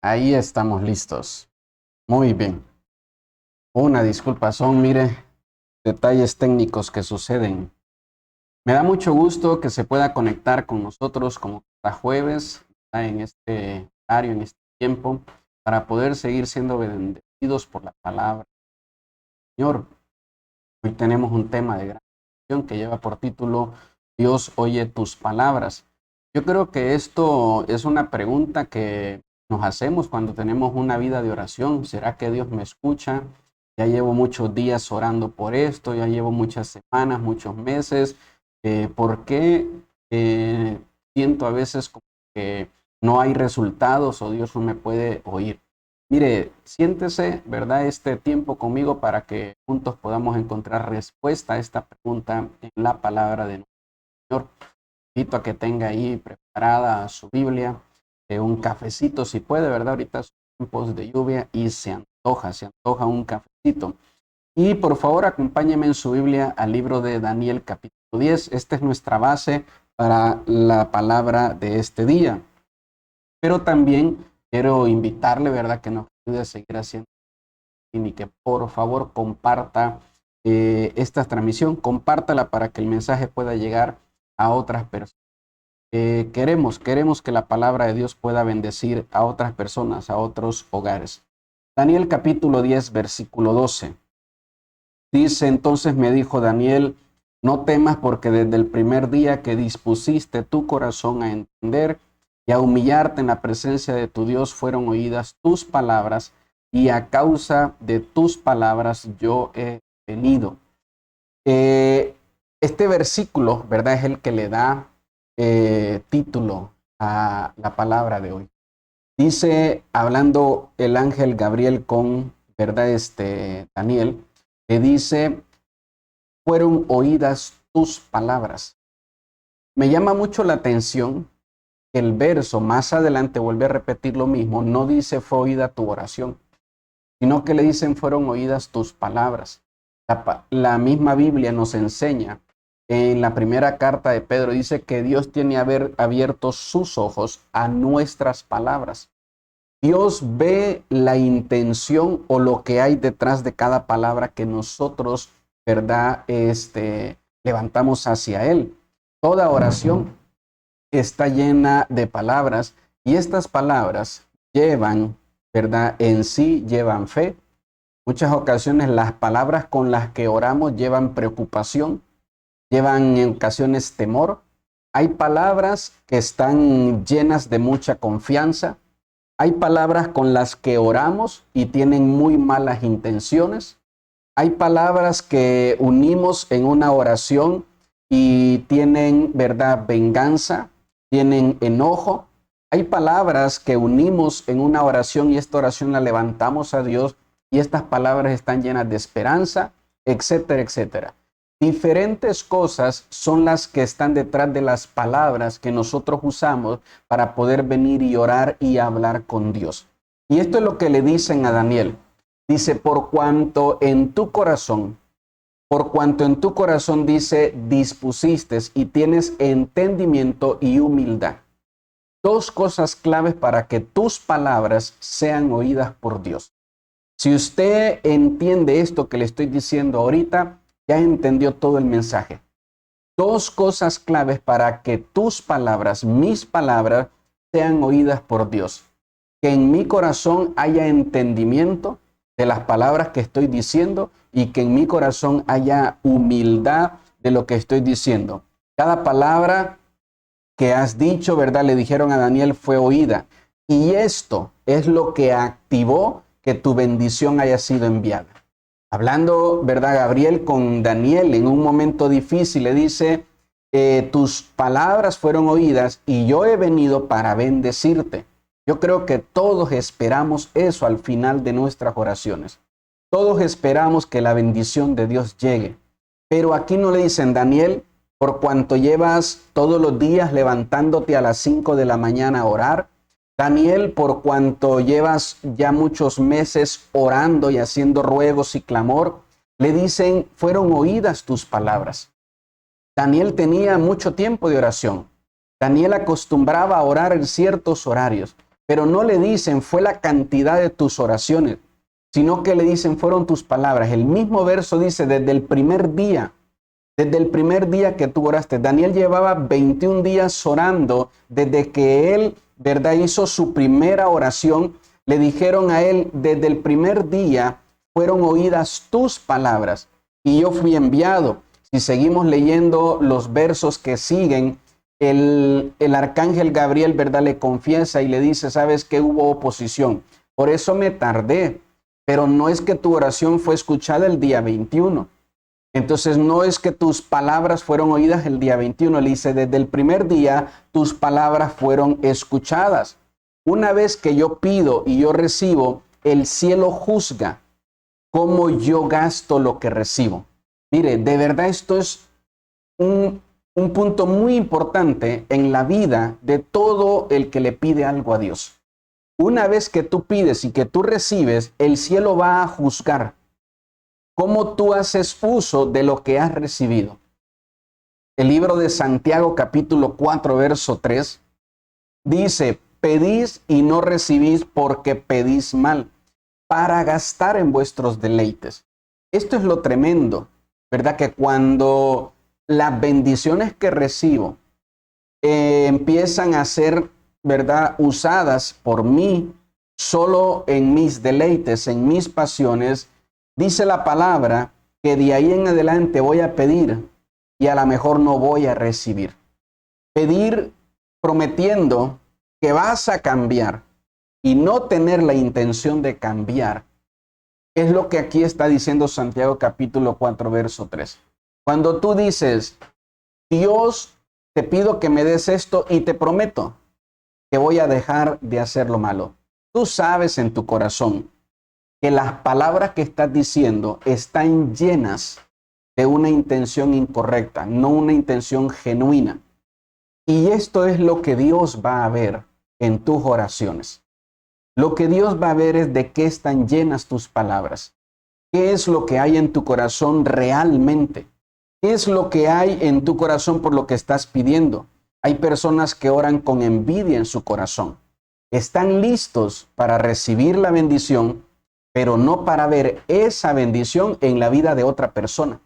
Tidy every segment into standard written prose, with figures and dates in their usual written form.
Ahí estamos listos. Muy bien. Una disculpa, mire, detalles técnicos que suceden. Me da mucho gusto que se pueda conectar con nosotros como cada jueves, en este horario, en este tiempo, para poder seguir siendo bendecidos por la palabra del Señor. Hoy tenemos un tema de gran atención que lleva por título Dios oye tus palabras. Yo creo que esto es una pregunta que nos hacemos cuando tenemos una vida de oración. ¿Será que Dios me escucha? Ya llevo muchos días orando por esto, ya llevo muchas semanas, muchos meses. ¿Por qué siento a veces como que no hay resultados o Dios no me puede oír? Mire, siéntese, ¿verdad? Este tiempo conmigo para que juntos podamos encontrar respuesta a esta pregunta en la palabra de nuestro Señor. Invito a que tenga ahí preparada su Biblia, un cafecito si puede, ¿verdad? Ahorita son tiempos de lluvia y se antoja un cafecito. Y por favor, acompáñeme en su Biblia al libro de Daniel capítulo 10. Esta es nuestra base para la palabra de este día. Pero también quiero invitarle, ¿verdad?, que nos ayude a seguir haciendo y que por favor comparta esta transmisión, compártala para que el mensaje pueda llegar a otras personas. Queremos que la palabra de Dios pueda bendecir a otras personas, a otros hogares. Daniel capítulo 10, versículo 12. Dice, entonces me dijo Daniel, no temas porque desde el primer día que dispusiste tu corazón a entender y a humillarte en la presencia de tu Dios fueron oídas tus palabras y a causa de tus palabras yo he venido. Este versículo, ¿verdad? Es el que le da título a la palabra de hoy. Dice, hablando el ángel Gabriel con, ¿verdad? Daniel, le dice, fueron oídas tus palabras. Me llama mucho la atención que el verso más adelante vuelve a repetir lo mismo, no dice fue oída tu oración, sino que le dicen fueron oídas tus palabras. La misma Biblia nos enseña, en la primera carta de Pedro, dice que Dios tiene abierto sus ojos a nuestras palabras. Dios ve la intención o lo que hay detrás de cada palabra que nosotros, ¿verdad? Levantamos hacia Él. Toda oración está llena de palabras y estas palabras llevan, ¿verdad? En sí llevan fe. Muchas ocasiones las palabras con las que oramos llevan preocupación, llevan en ocasiones temor. Hay palabras que están llenas de mucha confianza. Hay palabras con las que oramos y tienen muy malas intenciones. Hay palabras que unimos en una oración y tienen, ¿verdad?, venganza, tienen enojo. Hay palabras que unimos en una oración y esta oración la levantamos a Dios y estas palabras están llenas de esperanza, etcétera, etcétera. Diferentes cosas son las que están detrás de las palabras que nosotros usamos para poder venir y orar y hablar con Dios. Y esto es lo que le dicen a Daniel. Dice, por cuanto en tu corazón dice, dispusiste y tienes entendimiento y humildad. Dos cosas claves para que tus palabras sean oídas por Dios. Si usted entiende esto que le estoy diciendo ahorita, ya entendió todo el mensaje. Dos cosas claves para que tus palabras, mis palabras, sean oídas por Dios. Que en mi corazón haya entendimiento de las palabras que estoy diciendo y que en mi corazón haya humildad de lo que estoy diciendo. Cada palabra que has dicho, ¿verdad? Le dijeron a Daniel fue oída. Y esto es lo que activó que tu bendición haya sido enviada. Hablando, ¿verdad? Gabriel con Daniel en un momento difícil le dice, tus palabras fueron oídas y yo he venido para bendecirte. Yo creo que todos esperamos eso al final de nuestras oraciones. Todos esperamos que la bendición de Dios llegue. Pero aquí no le dicen, Daniel, por cuanto llevas todos los días levantándote a las 5 de la mañana a orar. Daniel, por cuanto llevas ya muchos meses orando y haciendo ruegos y clamor, le dicen, fueron oídas tus palabras. Daniel tenía mucho tiempo de oración. Daniel acostumbraba a orar en ciertos horarios. Pero no le dicen fue la cantidad de tus oraciones, sino que le dicen fueron tus palabras. El mismo verso dice desde el primer día que tú oraste. Daniel llevaba 21 días orando desde que él, ¿verdad?, hizo su primera oración. Le dijeron a él, desde el primer día fueron oídas tus palabras y yo fui enviado. Si seguimos leyendo los versos que siguen, el arcángel Gabriel, ¿verdad?, le confiesa y le dice, ¿sabes qué? Hubo oposición. Por eso me tardé, pero no es que tu oración fue escuchada el día 21. Entonces no es que tus palabras fueron oídas el día 21. Le dice, desde el primer día tus palabras fueron escuchadas. Una vez que yo pido y yo recibo, el cielo juzga cómo yo gasto lo que recibo. Mire, de verdad esto es un punto muy importante en la vida de todo el que le pide algo a Dios. Una vez que tú pides y que tú recibes, el cielo va a juzgar cómo tú haces uso de lo que has recibido. El libro de Santiago, capítulo 4, verso 3, dice, pedís y no recibís porque pedís mal, para gastar en vuestros deleites. Esto es lo tremendo, ¿verdad? Que cuando las bendiciones que recibo empiezan a ser, ¿verdad?, usadas por mí solo en mis deleites, en mis pasiones, dice la palabra que de ahí en adelante voy a pedir y a lo mejor no voy a recibir. Pedir prometiendo que vas a cambiar y no tener la intención de cambiar es lo que aquí está diciendo Santiago capítulo 4, verso 3. Cuando tú dices, Dios, te pido que me des esto y te prometo que voy a dejar de hacer lo malo. Tú sabes en tu corazón que las palabras que estás diciendo están llenas de una intención incorrecta, no una intención genuina. Y esto es lo que Dios va a ver en tus oraciones. Lo que Dios va a ver es de qué están llenas tus palabras. ¿Qué es lo que hay en tu corazón realmente? ¿Qué es lo que hay en tu corazón por lo que estás pidiendo? Hay personas que oran con envidia en su corazón. Están listos para recibir la bendición, pero no para ver esa bendición en la vida de otra persona.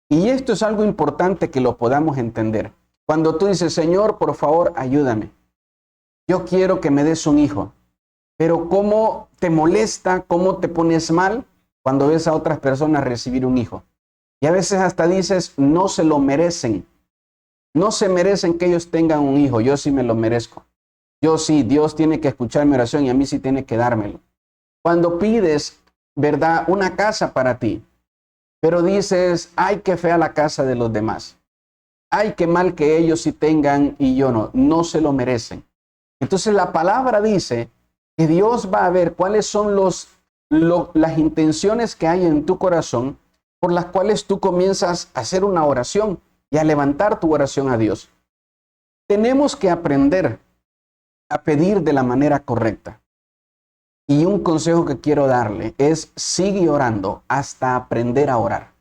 Y esto es algo importante que lo podamos entender. Cuando tú dices, Señor, por favor, ayúdame. Yo quiero que me des un hijo. Pero ¿cómo te molesta, cómo te pones mal cuando ves a otras personas recibir un hijo? Y a veces hasta dices, no se lo merecen. No se merecen que ellos tengan un hijo. Yo sí me lo merezco. Yo sí, Dios tiene que escuchar mi oración y a mí sí tiene que dármelo. Cuando pides, ¿verdad?, una casa para ti, pero dices, ay, qué fea la casa de los demás. Ay, qué mal que ellos sí tengan y yo no. No se lo merecen. Entonces la palabra dice que Dios va a ver cuáles son las intenciones que hay en tu corazón por las cuales tú comienzas a hacer una oración y a levantar tu oración a Dios. Tenemos que aprender a pedir de la manera correcta. Y un consejo que quiero darle es sigue orando hasta aprender a orar.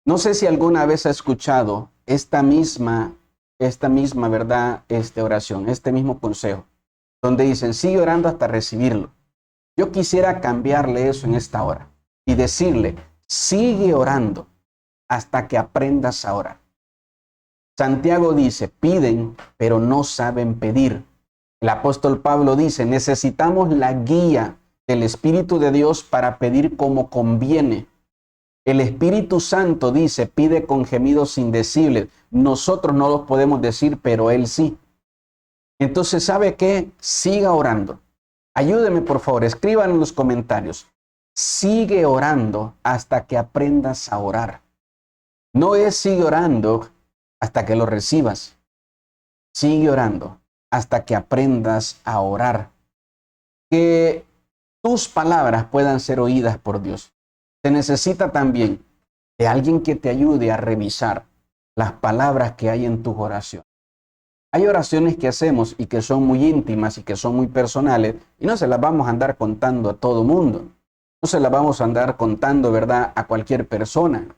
No sé si alguna vez ha escuchado esta misma, ¿verdad?, oración, este mismo consejo, donde dicen, sigue orando hasta recibirlo. Yo quisiera cambiarle eso en esta hora y decirle, sigue orando hasta que aprendas a orar. Santiago dice, piden, pero no saben pedir. El apóstol Pablo dice, necesitamos la guía del Espíritu de Dios para pedir como conviene. El Espíritu Santo dice, pide con gemidos indecibles. Nosotros no los podemos decir, pero Él sí. Entonces, ¿sabe qué? Siga orando. Ayúdeme, por favor, escriban en los comentarios. Sigue orando hasta que aprendas a orar. No es sigue orando hasta que lo recibas. Sigue orando hasta que aprendas a orar. Que tus palabras puedan ser oídas por Dios. Se necesita también de alguien que te ayude a revisar las palabras que hay en tus oraciones. Hay oraciones que hacemos y que son muy íntimas y que son muy personales y no se las vamos a andar contando a todo mundo. No se las vamos a andar contando, ¿verdad?, a cualquier persona.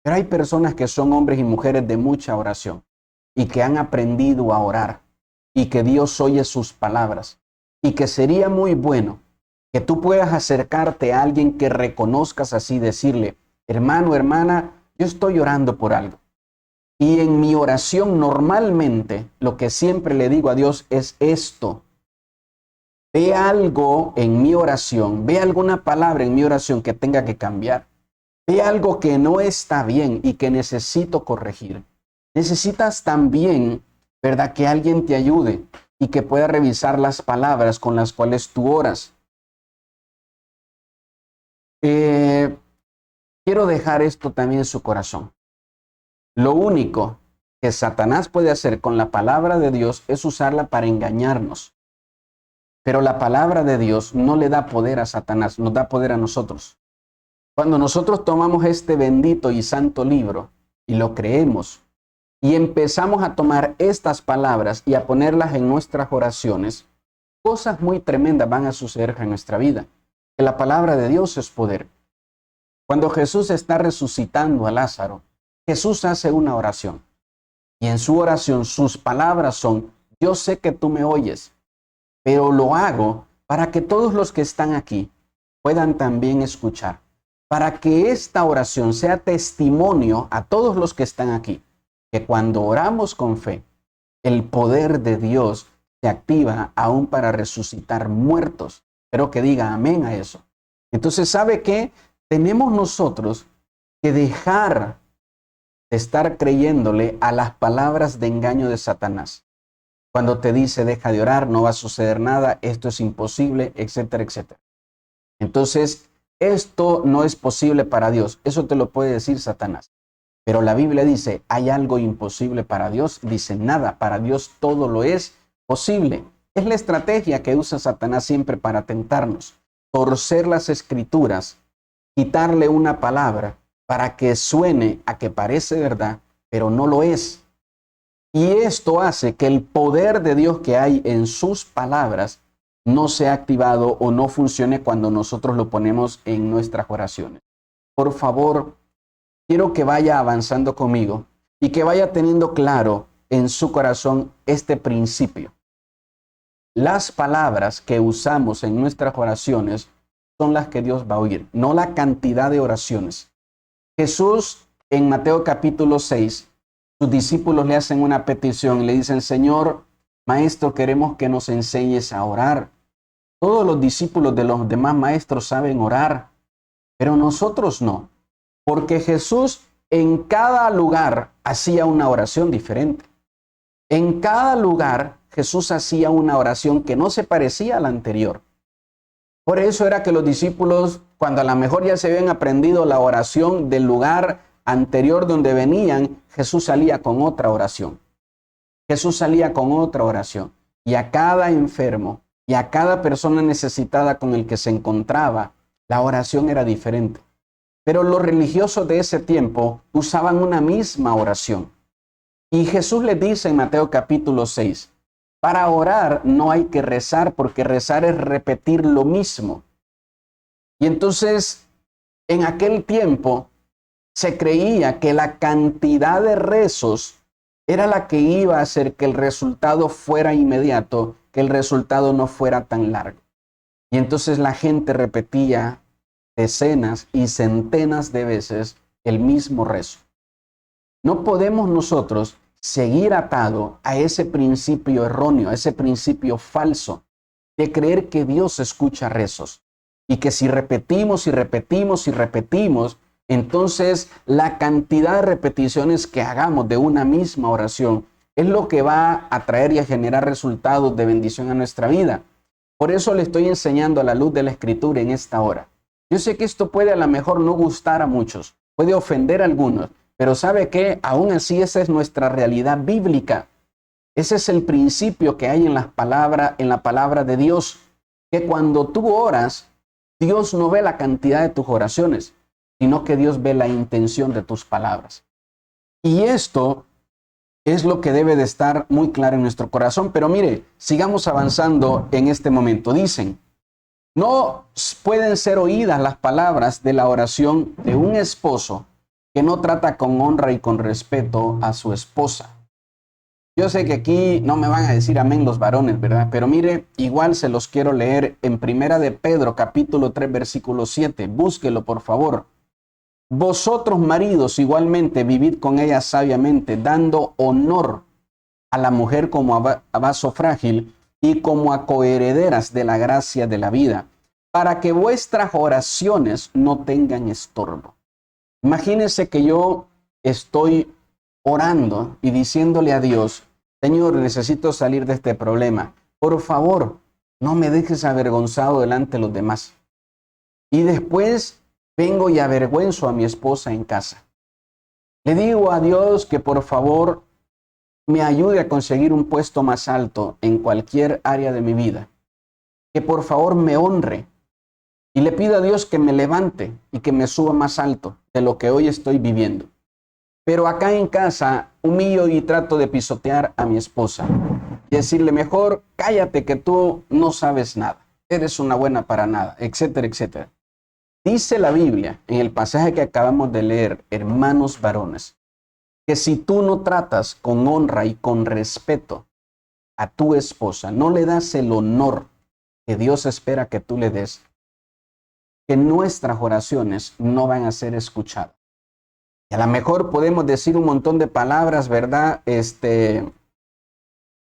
Pero hay personas que son hombres y mujeres de mucha oración y que han aprendido a orar y que Dios oye sus palabras. y que sería muy bueno que tú puedas acercarte a alguien que reconozcas así, decirle, hermano, hermana, yo estoy orando por algo. Y en mi oración normalmente lo que siempre le digo a Dios es esto. Ve algo en mi oración, ve alguna palabra en mi oración que tenga que cambiar. Ve algo que no está bien y que necesito corregir. Necesitas también, ¿verdad?, que alguien te ayude y que pueda revisar las palabras con las cuales tú oras. Quiero dejar esto también en su corazón. Lo único que Satanás puede hacer con la palabra de Dios es usarla para engañarnos. Pero la palabra de Dios no le da poder a Satanás, nos da poder a nosotros. Cuando nosotros tomamos este bendito y santo libro y lo creemos y empezamos a tomar estas palabras y a ponerlas en nuestras oraciones, cosas muy tremendas van a suceder en nuestra vida. Que la palabra de Dios es poder. Cuando Jesús está resucitando a Lázaro, Jesús hace una oración. Y en su oración sus palabras son, yo sé que tú me oyes, pero lo hago para que todos los que están aquí puedan también escuchar. Para que esta oración sea testimonio a todos los que están aquí, que cuando oramos con fe, el poder de Dios se activa aún para resucitar muertos. Espero que diga amén a eso. Entonces, ¿sabe qué? Tenemos nosotros que dejar de estar creyéndole a las palabras de engaño de Satanás. Cuando te dice, deja de orar, no va a suceder nada, esto es imposible, etcétera, etcétera. Entonces, esto no es posible para Dios. Eso te lo puede decir Satanás. Pero la Biblia dice, ¿hay algo imposible para Dios? Dice, nada, para Dios todo lo es posible. Es la estrategia que usa Satanás siempre para tentarnos. Torcer las escrituras, quitarle una palabra para que suene a que parece verdad, pero no lo es. Y esto hace que el poder de Dios que hay en sus palabras no sea activado o no funcione cuando nosotros lo ponemos en nuestras oraciones. Por favor, quiero que vaya avanzando conmigo y que vaya teniendo claro en su corazón este principio. Las palabras que usamos en nuestras oraciones son las que Dios va a oír, no la cantidad de oraciones. Jesús en Mateo capítulo 6, sus discípulos le hacen una petición y le dicen, Señor, Maestro, queremos que nos enseñes a orar. Todos los discípulos de los demás maestros saben orar, pero nosotros no, porque Jesús en cada lugar hacía una oración diferente. En cada lugar Jesús hacía una oración que no se parecía a la anterior. Por eso era que los discípulos, cuando a lo mejor ya se habían aprendido la oración del lugar anterior donde venían, Jesús salía con otra oración. Jesús salía con otra oración. Y a cada enfermo y a cada persona necesitada con el que se encontraba, la oración era diferente. Pero los religiosos de ese tiempo usaban una misma oración. Y Jesús les dice en Mateo capítulo 6, para orar no hay que rezar, porque rezar es repetir lo mismo. Y entonces, en aquel tiempo, se creía que la cantidad de rezos era la que iba a hacer que el resultado fuera inmediato, que el resultado no fuera tan largo. Y entonces la gente repetía decenas y centenas de veces el mismo rezo. No podemos nosotros seguir atado a ese principio erróneo, a ese principio falso de creer que Dios escucha rezos y que si repetimos y repetimos y repetimos, entonces la cantidad de repeticiones que hagamos de una misma oración es lo que va a traer y a generar resultados de bendición a nuestra vida. Por eso le estoy enseñando a la luz de la Escritura en esta hora. Yo sé que esto puede a lo mejor no gustar a muchos, puede ofender a algunos, pero ¿sabe qué? Aún así esa es nuestra realidad bíblica. Ese es el principio que hay en la palabra de Dios, que cuando tú oras, Dios no ve la cantidad de tus oraciones, sino que Dios ve la intención de tus palabras. Y esto es lo que debe de estar muy claro en nuestro corazón. Pero mire, sigamos avanzando en este momento. Dicen, no pueden ser oídas las palabras de la oración de un esposo que no trata con honra y con respeto a su esposa. Yo sé que aquí no me van a decir amén los varones, ¿verdad? Pero mire, igual se los quiero leer en Primera de Pedro, capítulo 3, versículo 7. Búsquelo, por favor. Vosotros, maridos, igualmente vivid con ella sabiamente, dando honor a la mujer como a vaso frágil y como a coherederas de la gracia de la vida, para que vuestras oraciones no tengan estorbo. Imagínense que yo estoy orando y diciéndole a Dios, Señor, necesito salir de este problema. Por favor, no me dejes avergonzado delante de los demás. Y después vengo y avergüenzo a mi esposa en casa. Le digo a Dios que por favor me ayude a conseguir un puesto más alto en cualquier área de mi vida. Que por favor me honre. Y le pido a Dios que me levante y que me suba más alto de lo que hoy estoy viviendo. Pero acá en casa humillo y trato de pisotear a mi esposa y decirle mejor, cállate que tú no sabes nada, eres una buena para nada, etcétera, etcétera. Dice la Biblia en el pasaje que acabamos de leer, hermanos varones, que si tú no tratas con honra y con respeto a tu esposa, no le das el honor que Dios espera que tú le des, que nuestras oraciones no van a ser escuchadas. Y a lo mejor podemos decir un montón de palabras, ¿verdad?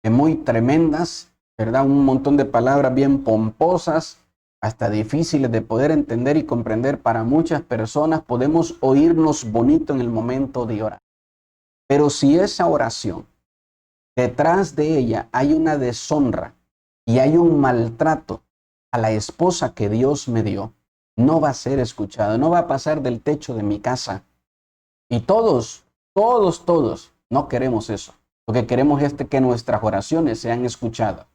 Muy tremendas, ¿verdad? Un montón de palabras bien pomposas, hasta difíciles de poder entender y comprender para muchas personas. Podemos oírnos bonito en el momento de orar. Pero si esa oración, detrás de ella hay una deshonra y hay un maltrato a la esposa que Dios me dio, no va a ser escuchada, no va a pasar del techo de mi casa. Y todos no queremos eso. Lo que queremos es que nuestras oraciones sean escuchadas.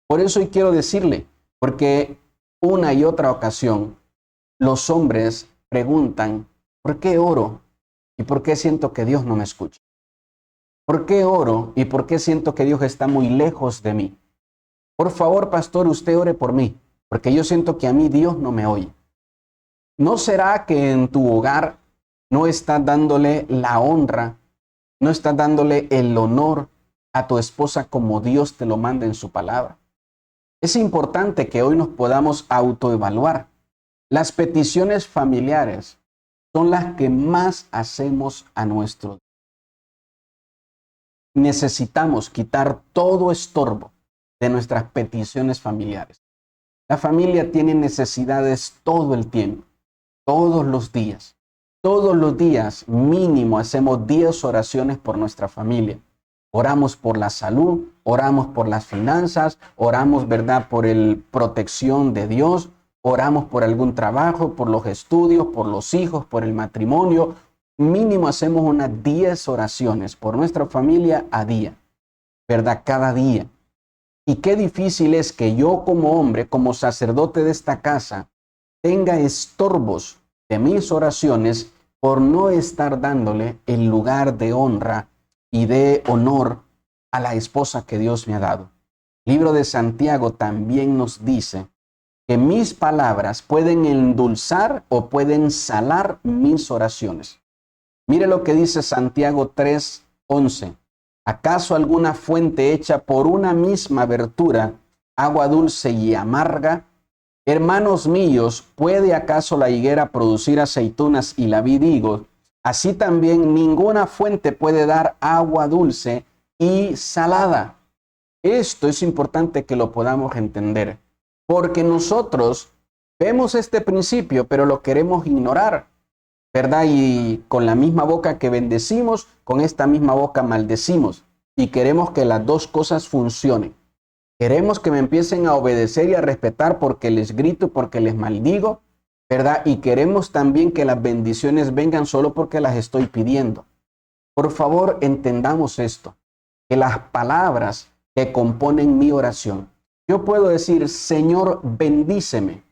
Por eso hoy quiero decirle, porque una y otra ocasión los hombres preguntan, ¿por qué oro? ¿Y por qué siento que Dios no me escucha? ¿Por qué oro? ¿Y por qué siento que Dios está muy lejos de mí? Por favor, pastor, usted ore por mí, porque yo siento que a mí Dios no me oye. ¿No será que en tu hogar no estás dándole la honra, no estás dándole el honor a tu esposa como Dios te lo manda en su palabra? Es importante que hoy nos podamos autoevaluar. Las peticiones familiares son las que más hacemos a nuestro Dios. Necesitamos quitar todo estorbo de nuestras peticiones familiares. La familia tiene necesidades todo el tiempo, todos los días. Todos los días mínimo hacemos 10 oraciones por nuestra familia. Oramos por la salud, oramos por las finanzas, oramos, ¿verdad?, por la protección de Dios, oramos por algún trabajo, por los estudios, por los hijos, por el matrimonio. Mínimo hacemos unas 10 oraciones por nuestra familia a día, ¿verdad?, cada día. Y qué difícil es que yo como hombre, como sacerdote de esta casa, tenga estorbos de mis oraciones por no estar dándole el lugar de honra y de honor a la esposa que Dios me ha dado. El libro de Santiago también nos dice que mis palabras pueden endulzar o pueden salar mis oraciones. Mire lo que dice Santiago 3:11. ¿Acaso alguna fuente hecha por una misma abertura, agua dulce y amarga? Hermanos míos, ¿puede acaso la higuera producir aceitunas y la vid higos? Así también ninguna fuente puede dar agua dulce y salada. Esto es importante que lo podamos entender, porque nosotros vemos este principio, pero lo queremos ignorar, ¿verdad? Y con la misma boca que bendecimos, con esta misma boca maldecimos, y queremos que las dos cosas funcionen. Queremos que me empiecen a obedecer y a respetar porque les grito, porque les maldigo, ¿verdad? Y queremos también que las bendiciones vengan solo porque las estoy pidiendo. Por favor, entendamos esto, que las palabras que componen mi oración, yo puedo decir, Señor, bendíceme.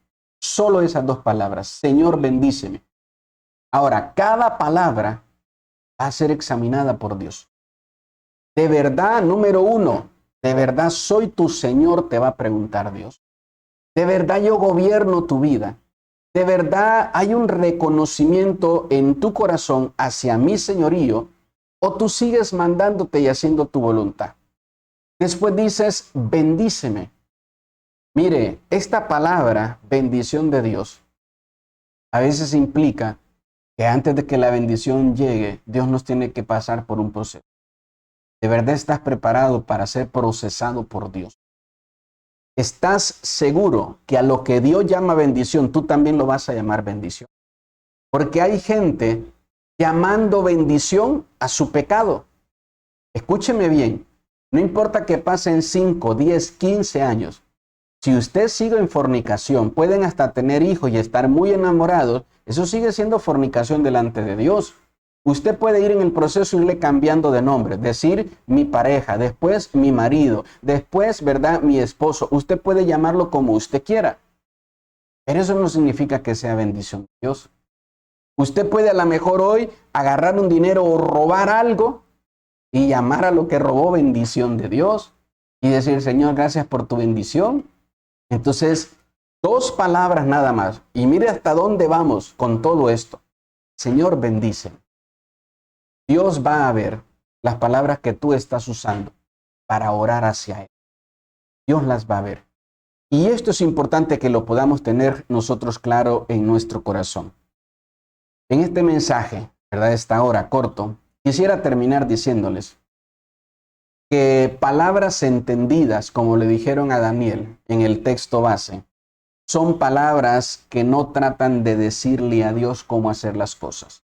Solo esas dos palabras, Señor, bendíceme. Ahora, cada palabra va a ser examinada por Dios. De verdad, número uno, ¿de verdad soy tu Señor?, te va a preguntar Dios. ¿De verdad yo gobierno tu vida? ¿De verdad hay un reconocimiento en tu corazón hacia mi señorío? ¿O tú sigues mandándote y haciendo tu voluntad? Después dices, bendíceme. Mire, esta palabra, bendición de Dios, a veces implica que antes de que la bendición llegue, Dios nos tiene que pasar por un proceso. ¿De verdad estás preparado para ser procesado por Dios? ¿Estás seguro que a lo que Dios llama bendición, tú también lo vas a llamar bendición? Porque hay gente llamando bendición a su pecado. Escúcheme bien, no importa que pasen 5, 10, 15 años. Si usted sigue en fornicación, pueden hasta tener hijos y estar muy enamorados, eso sigue siendo fornicación delante de Dios. Usted puede ir en el proceso y irle cambiando de nombre, decir mi pareja, después mi marido, después, ¿verdad?, mi esposo. Usted puede llamarlo como usted quiera, pero eso no significa que sea bendición de Dios. Usted puede a lo mejor hoy agarrar un dinero o robar algo y llamar a lo que robó bendición de Dios y decir, Señor, gracias por tu bendición. Entonces, 2 palabras nada más. Y mire hasta dónde vamos con todo esto. Señor, bendice. Dios va a ver las palabras que tú estás usando para orar hacia Él. Dios las va a ver. Y esto es importante que lo podamos tener nosotros claro en nuestro corazón. En este mensaje, ¿verdad? Esta hora corto, quisiera terminar diciéndoles que palabras entendidas, como le dijeron a Daniel en el texto base, son palabras que no tratan de decirle a Dios cómo hacer las cosas.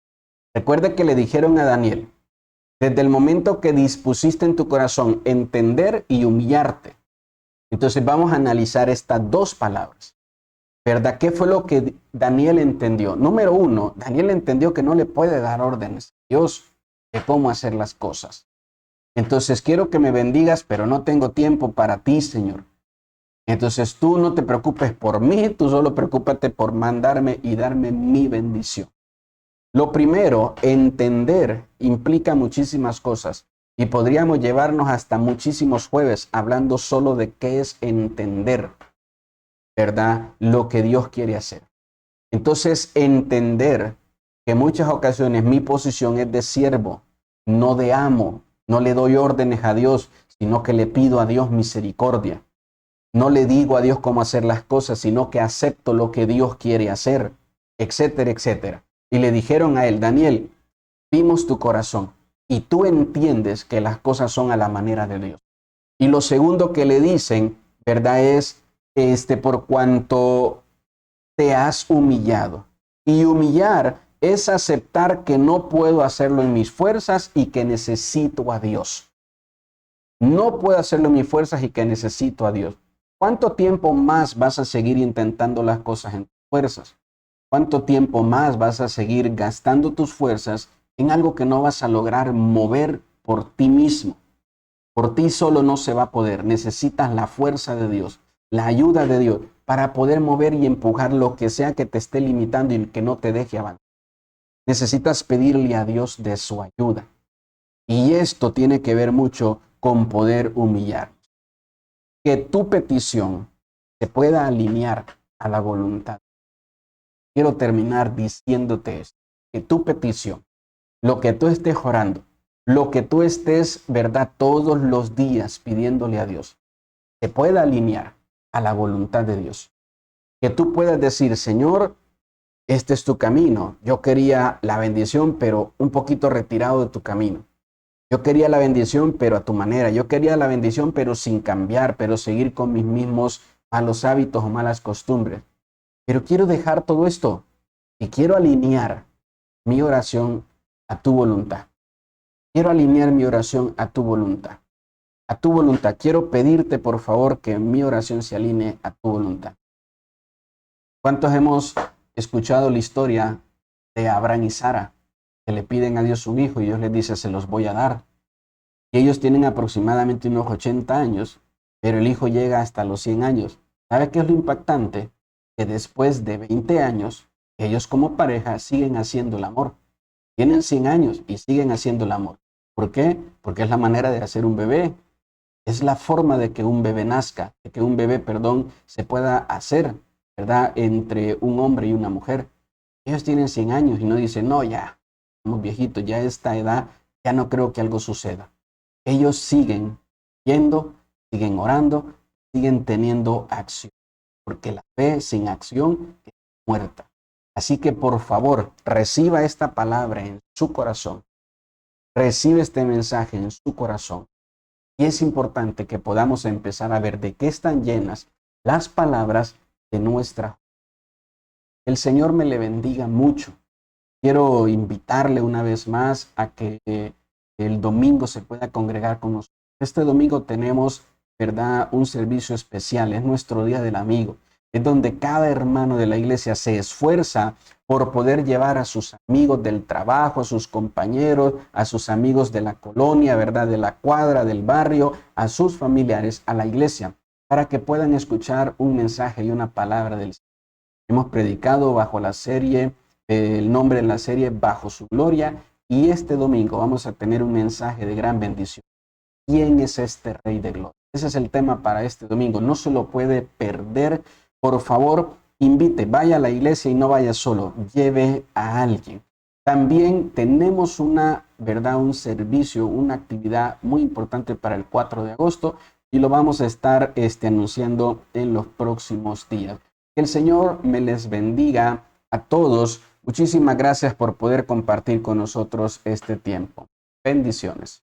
Recuerde que le dijeron a Daniel, desde el momento que dispusiste en tu corazón entender y humillarte. Entonces vamos a analizar estas 2 palabras. ¿Verdad? ¿Qué fue lo que Daniel entendió? Número 1, Daniel entendió que no le puede dar órdenes a Dios de cómo hacer las cosas. Entonces quiero que me bendigas, pero no tengo tiempo para ti, Señor. Entonces tú no te preocupes por mí, tú solo preocúpate por mandarme y darme mi bendición. Lo primero, entender implica muchísimas cosas y podríamos llevarnos hasta muchísimos jueves hablando solo de qué es entender, ¿verdad? Lo que Dios quiere hacer. Entonces, entender que en muchas ocasiones mi posición es de siervo, no de amo. No le doy órdenes a Dios, sino que le pido a Dios misericordia. No le digo a Dios cómo hacer las cosas, sino que acepto lo que Dios quiere hacer, etcétera, etcétera. Y le dijeron a él, Daniel, vimos tu corazón y tú entiendes que las cosas son a la manera de Dios. Y lo segundo que le dicen, ¿verdad? Es, por cuanto te has humillado. Y humillar es aceptar que no puedo hacerlo en mis fuerzas y que necesito a Dios. No puedo hacerlo en mis fuerzas y que necesito a Dios. ¿Cuánto tiempo más vas a seguir intentando las cosas en tus fuerzas? ¿Cuánto tiempo más vas a seguir gastando tus fuerzas en algo que no vas a lograr mover por ti mismo? Por ti solo no se va a poder. Necesitas la fuerza de Dios, la ayuda de Dios para poder mover y empujar lo que sea que te esté limitando y que no te deje avanzar. Necesitas pedirle a Dios de su ayuda. Y esto tiene que ver mucho con poder humillar. Que tu petición se pueda alinear a la voluntad. Quiero terminar diciéndote esto. Que tu petición, lo que tú estés orando, lo que tú estés, ¿verdad?, todos los días pidiéndole a Dios, se pueda alinear a la voluntad de Dios. Que tú puedas decir, Señor, este es tu camino. Yo quería la bendición, pero un poquito retirado de tu camino. Yo quería la bendición, pero a tu manera. Yo quería la bendición, pero sin cambiar, pero seguir con mis mismos malos hábitos o malas costumbres. Pero quiero dejar todo esto y quiero alinear mi oración a tu voluntad. Quiero alinear mi oración a tu voluntad. A tu voluntad. Quiero pedirte, por favor, que mi oración se alinee a tu voluntad. ¿Cuántos hemos escuchado la historia de Abraham y Sara, que le piden a Dios un hijo y Dios les dice, se los voy a dar? Y ellos tienen aproximadamente unos 80 años, pero el hijo llega hasta los 100 años. ¿Sabe qué es lo impactante? Que después de 20 años, ellos como pareja siguen haciendo el amor. Tienen 100 años y siguen haciendo el amor. ¿Por qué? Porque es la manera de hacer un bebé. Es la forma de que un bebé nazca, de que un bebé, se pueda hacer, ¿verdad?, entre un hombre y una mujer. Ellos tienen 100 años y no dicen, no, ya, somos viejitos, ya a esta edad, ya no creo que algo suceda. Ellos siguen yendo siguen orando, siguen teniendo acción, porque la fe sin acción es muerta. Así que por favor, reciba esta palabra en su corazón, recibe este mensaje en su corazón. Y es importante que podamos empezar a ver de qué están llenas las palabras de nuestra. El Señor me le bendiga mucho. Quiero invitarle una vez más a que el domingo se pueda congregar con nosotros. Este domingo tenemos, ¿verdad?, un servicio especial. Es nuestro Día del Amigo. Es donde cada hermano de la iglesia se esfuerza por poder llevar a sus amigos del trabajo, a sus compañeros, a sus amigos de la colonia, ¿verdad?, de la cuadra, del barrio, a sus familiares, a la iglesia, para que puedan escuchar un mensaje y una palabra del Señor. Hemos predicado bajo la serie, el nombre de la serie, Bajo su Gloria, y este domingo vamos a tener un mensaje de gran bendición. ¿Quién es este Rey de Gloria? Ese es el tema para este domingo. No se lo puede perder. Por favor, invite, vaya a la iglesia y no vaya solo, lleve a alguien. También tenemos un servicio, una actividad muy importante para el 4 de agosto y lo vamos a estar anunciando en los próximos días. Que el Señor me les bendiga a todos. Muchísimas gracias por poder compartir con nosotros este tiempo. Bendiciones.